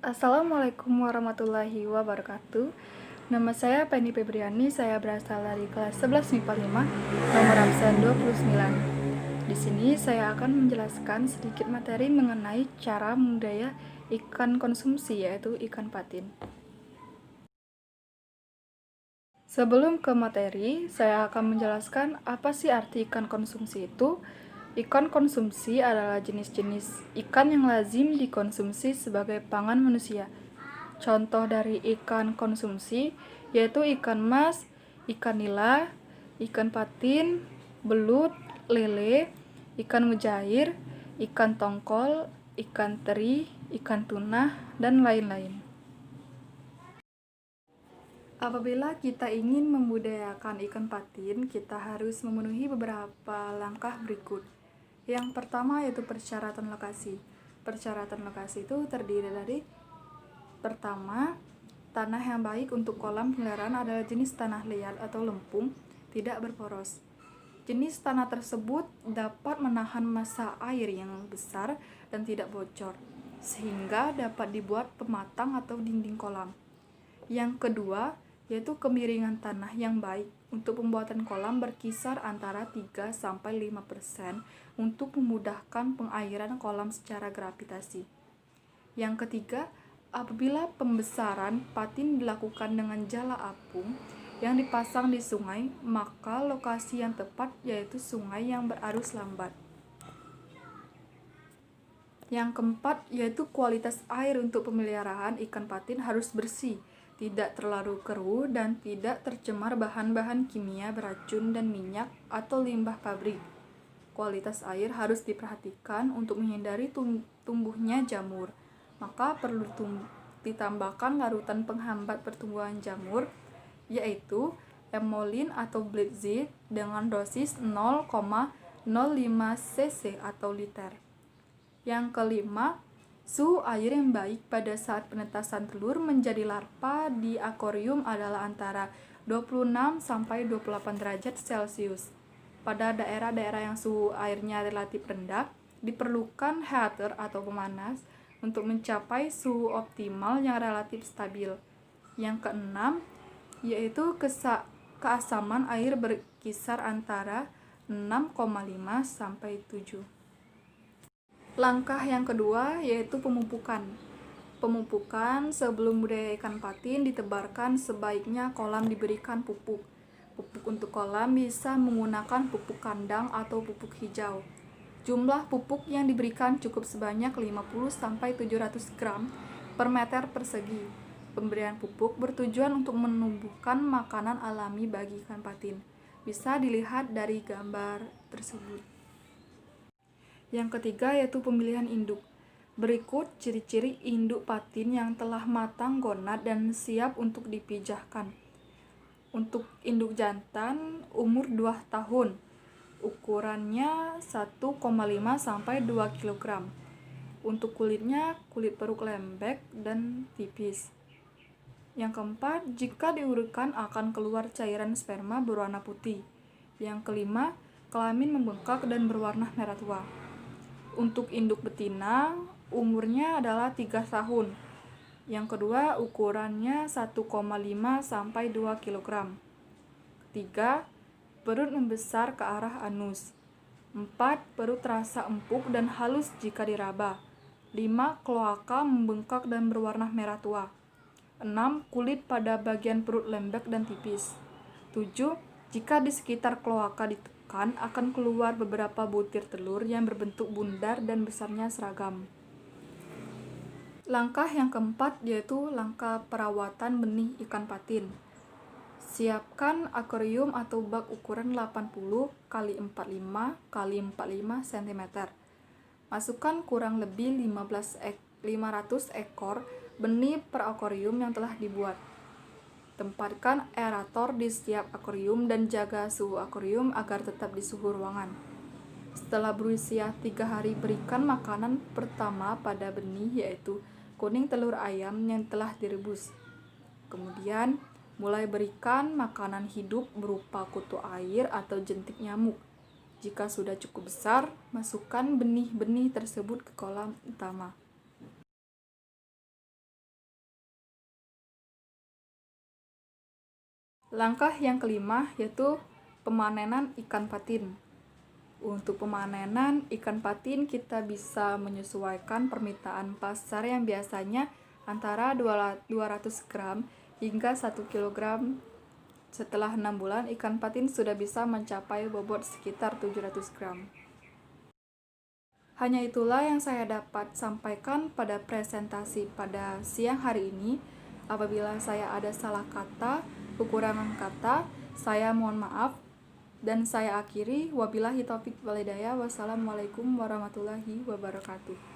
Assalamualaikum warahmatullahi wabarakatuh. Nama saya Penny Febriani, saya berasal dari kelas 11 MIPA 5, nomor absen 29. Di sini saya akan menjelaskan sedikit materi mengenai cara membudidaya ikan konsumsi, yaitu ikan patin. Sebelum ke materi, saya akan menjelaskan apa sih arti ikan konsumsi itu. Ikan konsumsi adalah jenis-jenis ikan yang lazim dikonsumsi sebagai pangan manusia. Contoh dari ikan konsumsi yaitu ikan mas, ikan nila, ikan patin, belut, lele, ikan mujair, ikan tongkol, ikan teri, ikan tuna, dan lain-lain. Apabila kita ingin membudidayakan ikan patin, kita harus memenuhi beberapa langkah berikut. Yang pertama yaitu persyaratan lokasi. Persyaratan lokasi itu terdiri dari pertama, tanah yang baik untuk kolam pemeliharaan adalah jenis tanah liat atau lempung, tidak berporos. Jenis tanah tersebut dapat menahan massa air yang besar dan tidak bocor, sehingga dapat dibuat pematang atau dinding kolam. Yang kedua, yaitu kemiringan tanah yang baik. Untuk pembuatan kolam berkisar antara 3-5% untuk memudahkan pengairan kolam secara gravitasi. Yang ketiga, apabila pembesaran patin dilakukan dengan jala apung yang dipasang di sungai, maka lokasi yang tepat yaitu sungai yang berarus lambat. Yang keempat, yaitu kualitas air untuk pemeliharaan ikan patin harus bersih, tidak terlalu keruh, dan tidak tercemar bahan-bahan kimia beracun dan minyak atau limbah pabrik. Kualitas air harus diperhatikan untuk menghindari tumbuhnya jamur. Maka perlu ditambahkan larutan penghambat pertumbuhan jamur, yaitu emolin atau bleach dengan dosis 0,05 cc atau liter. Yang kelima, suhu air yang baik pada saat penetasan telur menjadi larva di akuarium adalah antara 26-28 derajat Celcius. Pada daerah-daerah yang suhu airnya relatif rendah, diperlukan heater atau pemanas untuk mencapai suhu optimal yang relatif stabil. Yang keenam, yaitu keasaman air berkisar antara 6,5-7. Langkah yang kedua yaitu pemupukan. Pemupukan sebelum budidaya ikan patin ditebarkan sebaiknya kolam diberikan pupuk. Pupuk untuk kolam bisa menggunakan pupuk kandang atau pupuk hijau. Jumlah pupuk yang diberikan cukup sebanyak 50-700 gram per meter persegi. Pemberian pupuk bertujuan untuk menumbuhkan makanan alami bagi ikan patin. Bisa dilihat dari gambar tersebut. Yang ketiga yaitu pemilihan induk. Berikut ciri-ciri induk patin yang telah matang gonad dan siap untuk dipijahkan. Untuk induk jantan umur 2 tahun, ukurannya 1,5-2 kg. Untuk kulitnya kulit peruk lembek dan tipis. Yang keempat, jika diurutkan akan keluar cairan sperma berwarna putih. Yang kelima, kelamin membengkak dan berwarna merah tua. Untuk induk betina, umurnya adalah 3 tahun. Yang kedua, ukurannya 1,5-2 kg. Ketiga, perut membesar ke arah anus. 4. Perut terasa empuk dan halus jika diraba. 5. Kloaka membengkak dan berwarna merah tua. 6. Kulit pada bagian perut lembek dan tipis. 7. Jika di sekitar kloaka akan keluar beberapa butir telur yang berbentuk bundar dan besarnya seragam. Langkah yang keempat yaitu langkah perawatan benih ikan patin. Siapkan akuarium atau bak ukuran 80 x 45 x 45 cm. Masukkan kurang lebih 500 ekor benih per akuarium yang telah dibuat. Tempatkan aerator di setiap akuarium dan jaga suhu akuarium agar tetap di suhu ruangan. Setelah berusia 3 hari, berikan makanan pertama pada benih yaitu kuning telur ayam yang telah direbus. Kemudian, mulai berikan makanan hidup berupa kutu air atau jentik nyamuk. Jika sudah cukup besar, masukkan benih-benih tersebut ke kolam utama. Langkah yang kelima yaitu pemanenan ikan patin. Untuk pemanenan ikan patin kita bisa menyesuaikan permintaan pasar yang biasanya antara 200 gram hingga 1 kg. Setelah 6 bulan, ikan patin sudah bisa mencapai bobot sekitar 700 gram. Hanya itulah yang saya dapat sampaikan pada presentasi pada siang hari ini. Apabila saya ada salah kata, kekurangan kata, saya mohon maaf. Dan saya akhiri, wabillahi taufik wal hidayah. Wassalamualaikum warahmatullahi wabarakatuh.